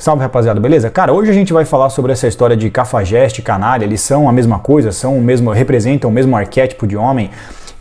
Salve, rapaziada, beleza? Cara, hoje a gente vai falar sobre essa história de cafajeste, canalha. Eles são a mesma coisa, representam o mesmo arquétipo de homem.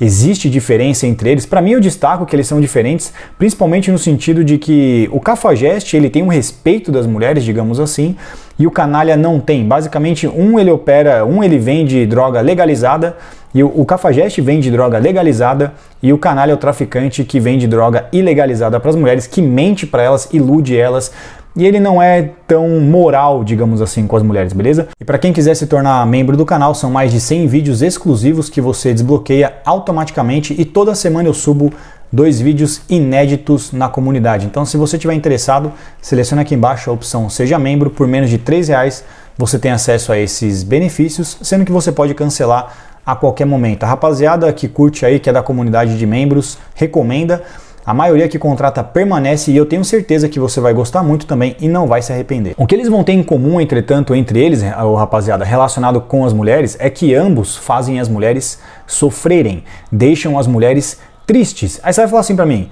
Existe diferença entre eles? Para mim, eu destaco que eles são diferentes, principalmente no sentido de que o cafajeste, ele tem um respeito das mulheres, digamos assim, e o canalha não tem. Basicamente, ele vende droga legalizada, e o cafajeste vende droga legalizada, e o canalha é o traficante que vende droga ilegalizada para as mulheres, que mente para elas, ilude elas, e ele não é tão moral, digamos assim, com as mulheres, beleza? E para quem quiser se tornar membro do canal, são mais de 100 vídeos exclusivos que você desbloqueia automaticamente, e toda semana eu subo 2 vídeos inéditos na comunidade. Então, se você estiver interessado, seleciona aqui embaixo a opção Seja Membro. Por menos de R$3 você tem acesso a esses benefícios, sendo que você pode cancelar a qualquer momento. A rapaziada que curte aí, que é da comunidade de membros, recomenda. A maioria que contrata permanece e eu tenho certeza que você vai gostar muito também e não vai se arrepender. O que eles vão ter em comum, entretanto, entre eles, rapaziada, relacionado com as mulheres, é que ambos fazem as mulheres sofrerem, deixam as mulheres tristes. Aí você vai falar assim pra mim,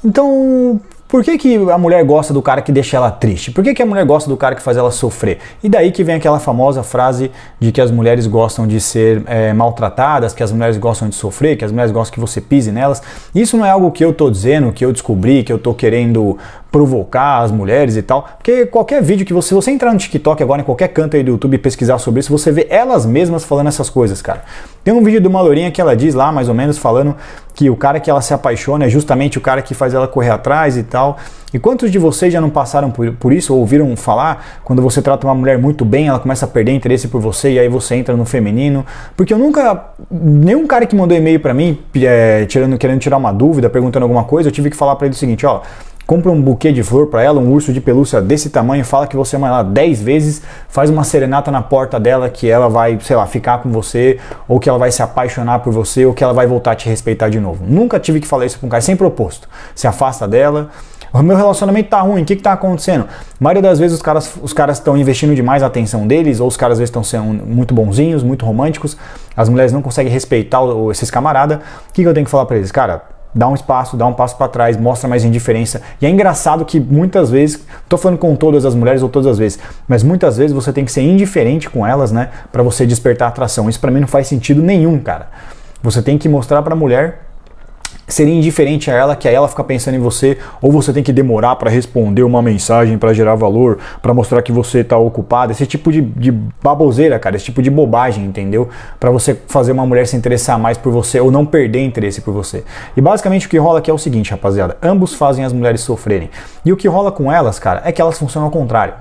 então por que a mulher gosta do cara que deixa ela triste? Por que a mulher gosta do cara que faz ela sofrer? E daí que vem aquela famosa frase de que as mulheres gostam de ser maltratadas, que as mulheres gostam de sofrer, que as mulheres gostam que você pise nelas. Isso não é algo que eu tô dizendo, que eu descobri, que eu tô querendo provocar as mulheres e tal, porque qualquer vídeo que você entrar no TikTok agora, em qualquer canto aí do YouTube e pesquisar sobre isso, você vê elas mesmas falando essas coisas, cara. Tem um vídeo de uma lourinha que ela diz lá, mais ou menos, falando que o cara que ela se apaixona é justamente o cara que faz ela correr atrás e tal. E quantos de vocês já não passaram por isso, ou ouviram falar, quando você trata uma mulher muito bem, ela começa a perder interesse por você e aí você entra no feminino? Porque eu nunca, nenhum cara que mandou e-mail pra mim, querendo tirar uma dúvida, perguntando alguma coisa, eu tive que falar pra ele o seguinte, ó, compra um buquê de flor pra ela, um urso de pelúcia desse tamanho, fala que você ama ela 10 vezes, faz uma serenata na porta dela que ela vai, sei lá, ficar com você, ou que ela vai se apaixonar por você, ou que ela vai voltar a te respeitar de novo. Nunca tive que falar isso pra um cara, sem proposto. Se afasta dela. O meu relacionamento tá ruim, o que tá acontecendo? A maioria das vezes os caras estão investindo demais a atenção deles, ou os caras às vezes estão sendo muito bonzinhos, muito românticos, as mulheres não conseguem respeitar esses camaradas. O que eu tenho que falar pra eles? Cara, dá um espaço, dá um passo para trás, mostra mais indiferença. E é engraçado que muitas vezes, tô falando com todas as mulheres ou todas as vezes, mas muitas vezes você tem que ser indiferente com elas, né, para você despertar atração. Isso para mim não faz sentido nenhum, cara. Você tem que mostrar para a mulher ser indiferente a ela, que aí ela fica pensando em você, ou você tem que demorar para responder uma mensagem para gerar valor, para mostrar que você tá ocupado, esse tipo de baboseira, cara, esse tipo de bobagem, entendeu? Para você fazer uma mulher se interessar mais por você ou não perder interesse por você. E basicamente o que rola aqui é o seguinte, rapaziada, ambos fazem as mulheres sofrerem. E o que rola com elas, cara, é que elas funcionam ao contrário.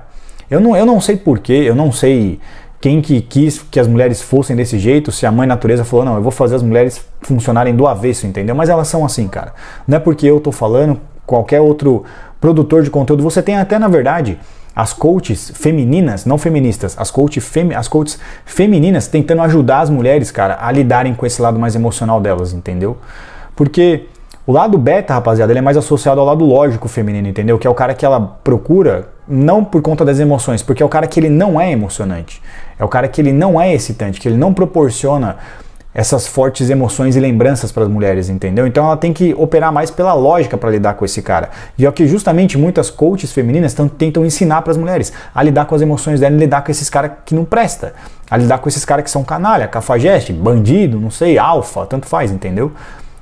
Eu não sei porquê, eu não sei quem que quis que as mulheres fossem desse jeito, se a mãe natureza falou, não, eu vou fazer as mulheres funcionarem do avesso, entendeu? Mas elas são assim, cara. Não é porque eu tô falando, qualquer outro produtor de conteúdo, você tem até, na verdade, as coaches femininas, não feministas, as coaches femininas tentando ajudar as mulheres, cara, a lidarem com esse lado mais emocional delas, entendeu? Porque o lado beta, rapaziada, ele é mais associado ao lado lógico feminino, entendeu? Que é o cara que ela procura, não por conta das emoções, porque é o cara que ele não é emocionante. É o cara que ele não é excitante, que ele não proporciona essas fortes emoções e lembranças para as mulheres, entendeu? Então ela tem que operar mais pela lógica para lidar com esse cara. E é o que justamente muitas coaches femininas tentam ensinar para as mulheres, a lidar com as emoções dela e lidar com esses caras que não presta, a lidar com esses caras que são canalha, cafajeste, bandido, não sei, alfa, tanto faz, entendeu?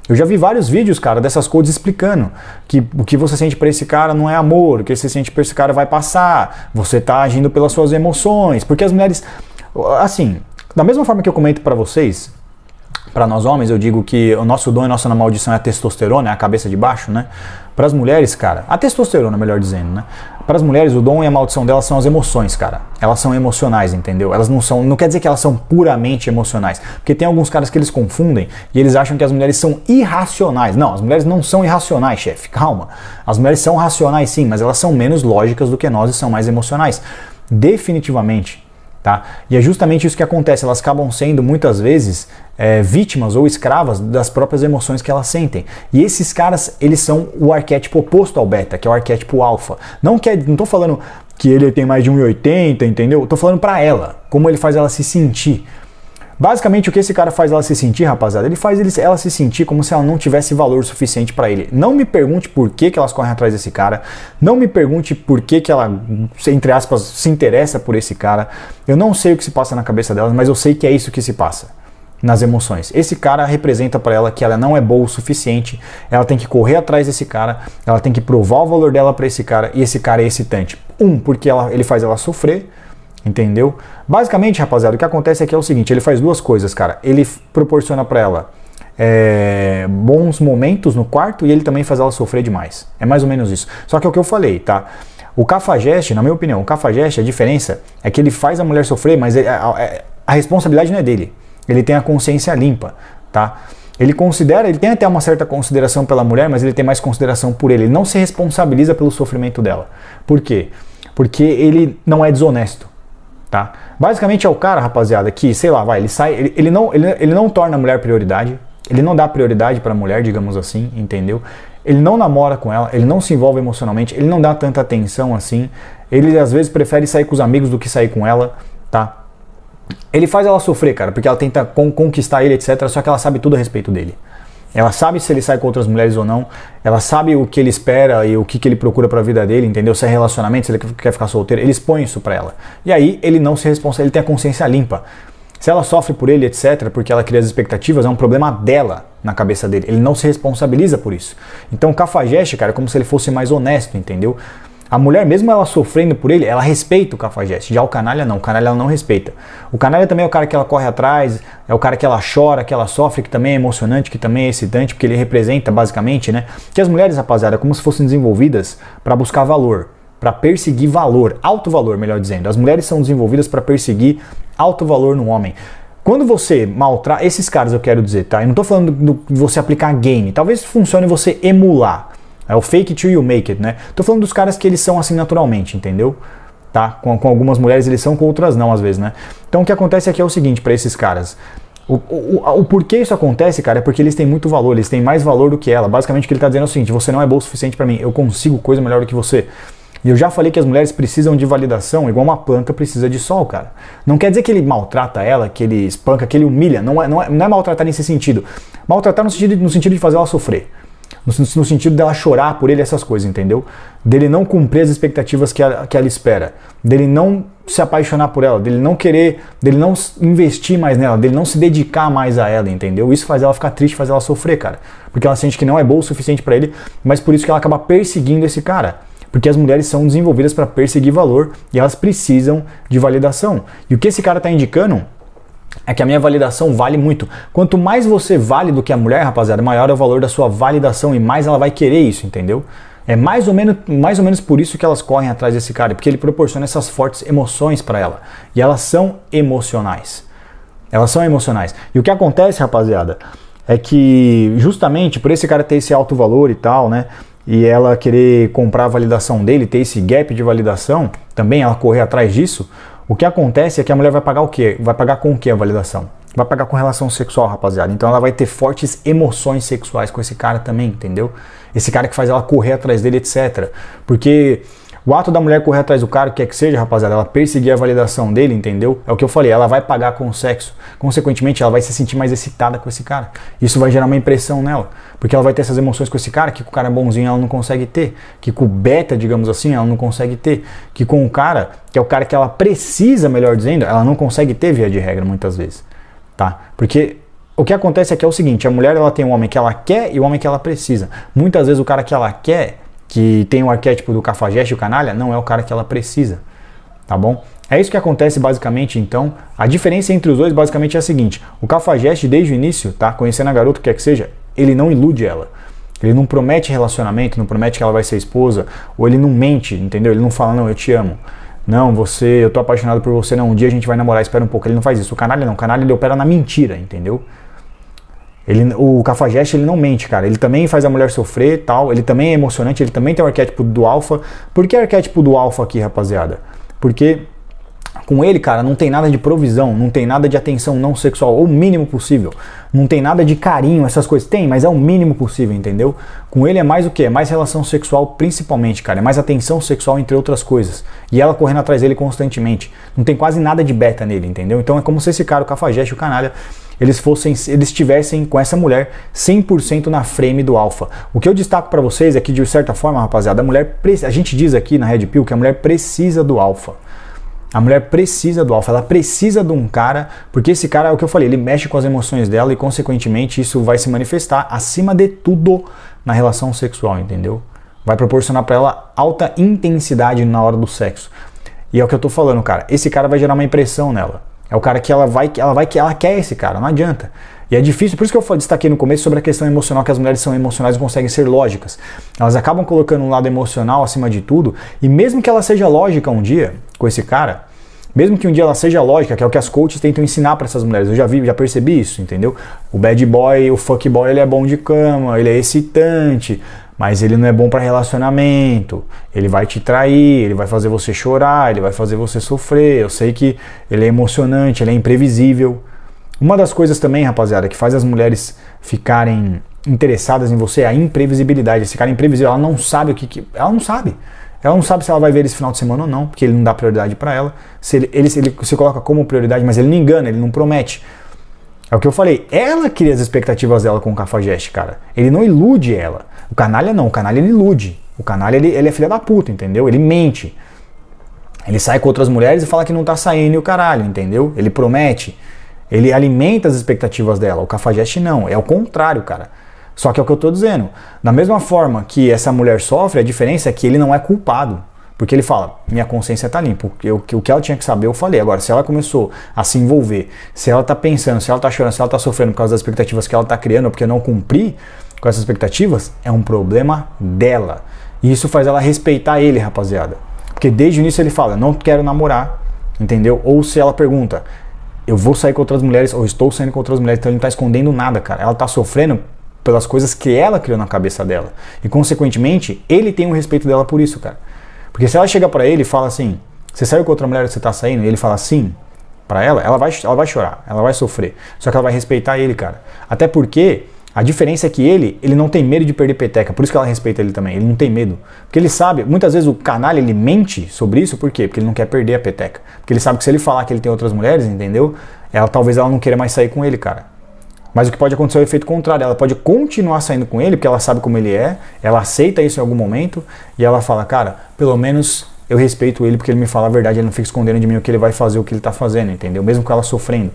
Eu já vi vários vídeos, cara, dessas coaches explicando que o que você sente por esse cara não é amor, o que você sente por esse cara vai passar, você tá agindo pelas suas emoções, porque as mulheres, assim, da mesma forma que eu comento pra vocês, pra nós homens, eu digo que o nosso dom e a nossa maldição é a testosterona, é a cabeça de baixo, né? Para as mulheres, cara, a testosterona, melhor dizendo, né? Para as mulheres, o dom e a maldição delas são as emoções, cara. Elas são emocionais, entendeu? Elas não quer dizer que elas são puramente emocionais. Porque tem alguns caras que eles confundem e eles acham que as mulheres são irracionais. Não, as mulheres não são irracionais, chefe. Calma. As mulheres são racionais sim, mas elas são menos lógicas do que nós e são mais emocionais. Definitivamente. Tá? E é justamente isso que acontece, elas acabam sendo muitas vezes vítimas ou escravas das próprias emoções que elas sentem. E esses caras, eles são o arquétipo oposto ao beta, que é o arquétipo alfa. Não tô falando que ele tem mais de 1,80, entendeu? Eu tô falando pra ela, como ele faz ela se sentir. Basicamente, o que esse cara faz ela se sentir, rapaziada? Ele faz ela se sentir como se ela não tivesse valor suficiente pra ele. Não me pergunte por que elas correm atrás desse cara. Não me pergunte por que ela, entre aspas, se interessa por esse cara. Eu não sei o que se passa na cabeça delas, mas eu sei que é isso que se passa nas emoções. Esse cara representa pra ela que ela não é boa o suficiente. Ela tem que correr atrás desse cara. Ela tem que provar o valor dela pra esse cara. E esse cara é excitante. Porque ele faz ela sofrer. Entendeu? Basicamente, rapaziada, o que acontece aqui é o seguinte, ele faz duas coisas, cara. Ele proporciona pra ela bons momentos no quarto e ele também faz ela sofrer demais. É mais ou menos isso. Só que é o que eu falei, tá? O cafajeste, na minha opinião, o cafajeste, a diferença é que ele faz a mulher sofrer, mas a responsabilidade não é dele. Ele tem a consciência limpa, tá? Ele tem até uma certa consideração pela mulher, mas ele tem mais consideração por ele. Ele não se responsabiliza pelo sofrimento dela. Por quê? Porque ele não é desonesto. Tá? Basicamente é o cara, rapaziada, que, sei lá, ele não torna a mulher prioridade, ele não dá prioridade pra mulher, digamos assim, entendeu? Ele não namora com ela, ele não se envolve emocionalmente, ele não dá tanta atenção assim, ele às vezes prefere sair com os amigos do que sair com ela, tá? Ele faz ela sofrer, cara, porque ela tenta conquistar ele, etc, só que ela sabe tudo a respeito dele. Ela sabe se ele sai com outras mulheres ou não, ela sabe o que ele espera e o que ele procura pra vida dele, entendeu? Se é relacionamento, se ele quer ficar solteiro, ele expõe isso pra ela. E aí ele não se responsabiliza, ele tem a consciência limpa. Se ela sofre por ele, etc, porque ela cria as expectativas, é um problema dela na cabeça dele. Ele não se responsabiliza por isso. Então o cafajeste, cara, é como se ele fosse mais honesto, entendeu? A mulher, mesmo ela sofrendo por ele, ela respeita o cafajeste. Já o canalha não, ela não respeita. O canalha também é o cara que ela corre atrás, é o cara que ela chora, que ela sofre, que também é emocionante, que também é excitante, porque ele representa basicamente, né? Que as mulheres, rapaziada, é como se fossem desenvolvidas para buscar valor, para perseguir valor, alto valor, melhor dizendo. As mulheres são desenvolvidas para perseguir alto valor no homem. Quando você maltrata, esses caras eu quero dizer, tá? Eu não tô falando de você aplicar game, talvez funcione você emular. É o fake it till you make it, né? Tô falando dos caras que eles são assim naturalmente, entendeu? Tá? Com algumas mulheres eles são, com outras não, às vezes, né? Então o que acontece aqui é o seguinte, pra esses caras. O porquê isso acontece, cara, é porque eles têm muito valor, eles têm mais valor do que ela. Basicamente o que ele tá dizendo é o seguinte, você não é bom o suficiente pra mim, eu consigo coisa melhor do que você. E eu já falei que as mulheres precisam de validação, igual uma planta precisa de sol, cara. Não quer dizer que ele maltrata ela, que ele espanca, que ele humilha, não é maltratar nesse sentido. Maltratar no sentido de fazer ela sofrer. No sentido dela chorar por ele, essas coisas, entendeu? Dele não cumprir as expectativas que ela espera, dele não se apaixonar por ela, dele não investir mais nela, dele não se dedicar mais a ela, entendeu? Isso faz ela ficar triste, faz ela sofrer, cara. Porque ela sente que não é boa o suficiente pra ele, mas por isso que ela acaba perseguindo esse cara. Porque as mulheres são desenvolvidas para perseguir valor e elas precisam de validação. E o que esse cara tá indicando é que a minha validação vale muito. Quanto mais você vale do que a mulher, rapaziada, maior é o valor da sua validação e mais ela vai querer isso, entendeu? É mais ou menos por isso que elas correm atrás desse cara, porque ele proporciona essas fortes emoções para ela. E elas são emocionais. Elas são emocionais. E o que acontece, rapaziada, é que justamente por esse cara ter esse alto valor e tal, né? E ela querer comprar a validação dele, ter esse gap de validação, também ela correr atrás disso, o que acontece é que a mulher vai pagar o quê? Vai pagar com o quê a validação? Vai pagar com relação sexual, rapaziada. Então ela vai ter fortes emoções sexuais com esse cara também, entendeu? Esse cara que faz ela correr atrás dele, etc. Porque o ato da mulher correr atrás do cara, o que é que seja, rapaziada, ela perseguir a validação dele, entendeu? É o que eu falei, ela vai pagar com o sexo. Consequentemente, ela vai se sentir mais excitada com esse cara. Isso vai gerar uma impressão nela. Porque ela vai ter essas emoções com esse cara que com o cara bonzinho ela não consegue ter. Que com o beta, digamos assim, ela não consegue ter. Que com o cara, que é o cara que ela precisa, melhor dizendo, ela não consegue ter via de regra muitas vezes. Tá? Porque o que acontece aqui é o seguinte, a mulher ela tem um homem que ela quer e o homem que ela precisa. Muitas vezes o cara que ela quer, que tem o arquétipo do cafajeste e o canalha, não é o cara que ela precisa, tá bom? É isso que acontece basicamente, então. A diferença entre os dois basicamente é a seguinte, o cafajeste desde o início, tá? Conhecendo a garota, o que quer que seja, ele não ilude ela. Ele não promete relacionamento, não promete que ela vai ser esposa, ou ele não mente, entendeu? Ele não fala, não, eu te amo. Não, eu tô apaixonado por você, não, um dia a gente vai namorar, espera um pouco. Ele não faz isso. O canalha não, o canalha ele opera na mentira, entendeu? O cafajeste ele não mente, cara. Ele também faz a mulher sofrer e tal. Ele também é emocionante, ele também tem o arquétipo do alfa. Por que arquétipo do alfa aqui, rapaziada? Porque Com ele, cara, não tem nada de provisão, não tem nada de atenção não sexual, ou o mínimo possível. Não tem nada de carinho, essas coisas. Tem, mas é o mínimo possível, entendeu? Com ele é mais o quê? É mais relação sexual principalmente, cara. É mais atenção sexual, entre outras coisas. E ela correndo atrás dele constantemente. Não tem quase nada de beta nele, entendeu? Então é como se esse cara, o Cafajeste e o Canalha, eles estivessem com essa mulher 100% na frame do alfa. O que eu destaco pra vocês é que, de certa forma, rapaziada, a gente diz aqui na Red Pill que a mulher precisa do alfa. A mulher precisa do alfa, ela precisa de um cara, porque esse cara, é o que eu falei, ele mexe com as emoções dela e, consequentemente, isso vai se manifestar, acima de tudo, na relação sexual, entendeu? Vai proporcionar pra ela alta intensidade na hora do sexo. E é o que eu tô falando, cara, esse cara vai gerar uma impressão nela. É o cara que ela quer esse cara, não adianta. E é difícil, por isso que eu destaquei no começo sobre a questão emocional, que as mulheres são emocionais e conseguem ser lógicas. Elas acabam colocando um lado emocional acima de tudo, e mesmo que ela seja lógica um dia com esse cara, mesmo que um dia ela seja lógica, que é o que as coaches tentam ensinar para essas mulheres, eu já percebi isso, entendeu? O bad boy, o fuck boy, ele é bom de cama, ele é excitante, mas ele não é bom para relacionamento, ele vai te trair, ele vai fazer você chorar, ele vai fazer você sofrer, eu sei que ele é emocionante, ele é imprevisível. Uma das coisas também, rapaziada, que faz as mulheres ficarem interessadas em você é a imprevisibilidade. Esse cara é imprevisível, ela não sabe o que... Ela não sabe. Ela não sabe se ela vai ver esse final de semana ou não, porque ele não dá prioridade pra ela. Ele se coloca como prioridade, mas ele não engana, ele não promete. É o que eu falei, ela cria as expectativas dela com o Cafajeste, cara. Ele não ilude ela. O Canalha não, o Canalha ele ilude. O Canalha ele é filha da puta, entendeu? Ele mente. Ele sai com outras mulheres e fala que não tá saindo e o caralho, entendeu? Ele promete. Ele alimenta as expectativas dela. O Cafajeste não, é o contrário, cara. Só que é o que eu tô dizendo. Da mesma forma que essa mulher sofre, a diferença é que ele não é culpado. Porque ele fala, minha consciência tá limpa. O que ela tinha que saber, eu falei. Agora, se ela começou a se envolver, se ela tá pensando, se ela tá chorando, se ela tá sofrendo por causa das expectativas que ela tá criando, porque não cumprir com essas expectativas, é um problema dela. E isso faz ela respeitar ele, rapaziada. Porque desde o início ele fala, não quero namorar, entendeu? Ou se ela pergunta, eu vou sair com outras mulheres, ou estou saindo com outras mulheres, então ele não tá escondendo nada, cara. Ela tá sofrendo pelas coisas que ela criou na cabeça dela. E, consequentemente, ele tem um respeito dela por isso, cara. Porque se ela chega pra ele e fala assim, você saiu com outra mulher, você tá saindo, e ele fala sim pra ela vai chorar, ela vai sofrer. Só que ela vai respeitar ele, cara. Até porque a diferença é que ele não tem medo de perder peteca, por isso que ela respeita ele também, ele não tem medo. Porque ele sabe, muitas vezes o Canalha, ele mente sobre isso, por quê? Porque ele não quer perder a peteca. Porque ele sabe que se ele falar que ele tem outras mulheres, entendeu? Talvez ela não queira mais sair com ele, cara. Mas o que pode acontecer é o efeito contrário, ela pode continuar saindo com ele, porque ela sabe como ele é, ela aceita isso em algum momento, e ela fala, cara, pelo menos eu respeito ele porque ele me fala a verdade, ele não fica escondendo de mim o que ele vai fazer, o que ele tá fazendo, entendeu? Mesmo com ela sofrendo.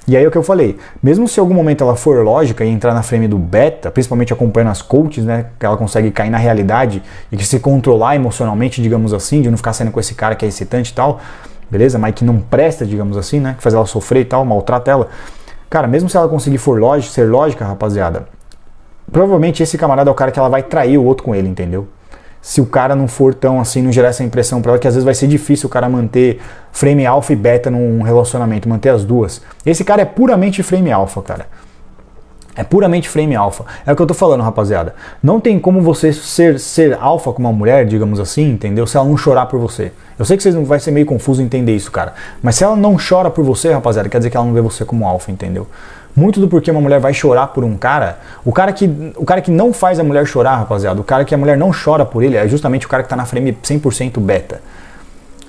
E aí é o que eu falei, mesmo se em algum momento ela for lógica e entrar na frame do beta, principalmente acompanhando as coaches, né, que ela consegue cair na realidade e que se controlar emocionalmente, digamos assim, de não ficar saindo com esse cara que é excitante e tal, beleza? Mas que não presta, digamos assim, né, que faz ela sofrer e tal, maltrata ela. Cara, mesmo se ela conseguir ser lógica, rapaziada, provavelmente esse camarada é o cara que ela vai trair o outro com ele, entendeu? Se o cara não for tão assim, não gerar essa impressão pra ela, que às vezes vai ser difícil o cara manter frame alpha e beta num relacionamento, manter as duas. Esse cara é puramente frame alpha, cara. É puramente frame alpha. É o que eu tô falando, rapaziada. Não tem como você ser alpha com uma mulher, digamos assim, entendeu? Se ela não chorar por você. Eu sei que vocês vai ser meio confuso entender isso, cara. Mas se ela não chora por você, rapaziada, quer dizer que ela não vê você como alpha, entendeu? Muito do porquê uma mulher vai chorar por um cara, o cara que não faz a mulher chorar, rapaziada, o cara que a mulher não chora por ele, é justamente o cara que tá na frame 100% beta.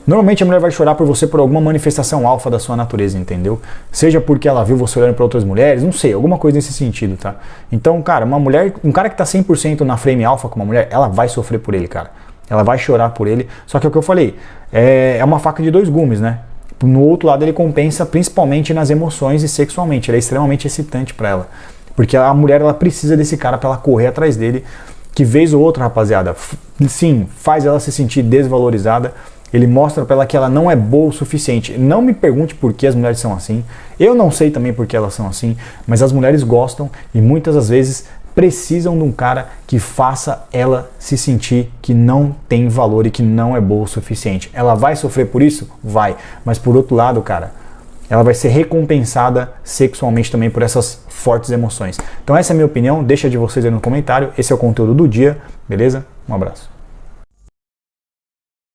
Normalmente a mulher vai chorar por você por alguma manifestação alfa da sua natureza, entendeu? Seja porque ela viu você olhando para outras mulheres, não sei, alguma coisa nesse sentido, tá? Então, cara, um cara que tá 100% na frame alfa com uma mulher, ela vai sofrer por ele, cara. Ela vai chorar por ele, só que é o que eu falei, é uma faca de dois gumes, né? No outro lado ele compensa principalmente nas emoções e sexualmente, ele é extremamente excitante para ela. Porque a mulher, ela precisa desse cara para ela correr atrás dele, que vez ou outra, rapaziada, sim, faz ela se sentir desvalorizada. Ele mostra pra ela que ela não é boa o suficiente. Não me pergunte por que as mulheres são assim. Eu não sei também por que elas são assim. Mas as mulheres gostam e muitas das vezes precisam de um cara que faça ela se sentir que não tem valor e que não é boa o suficiente. Ela vai sofrer por isso? Vai. Mas por outro lado, cara, ela vai ser recompensada sexualmente também por essas fortes emoções. Então essa é a minha opinião. Deixa de vocês aí no comentário. Esse é o conteúdo do dia. Beleza? Um abraço.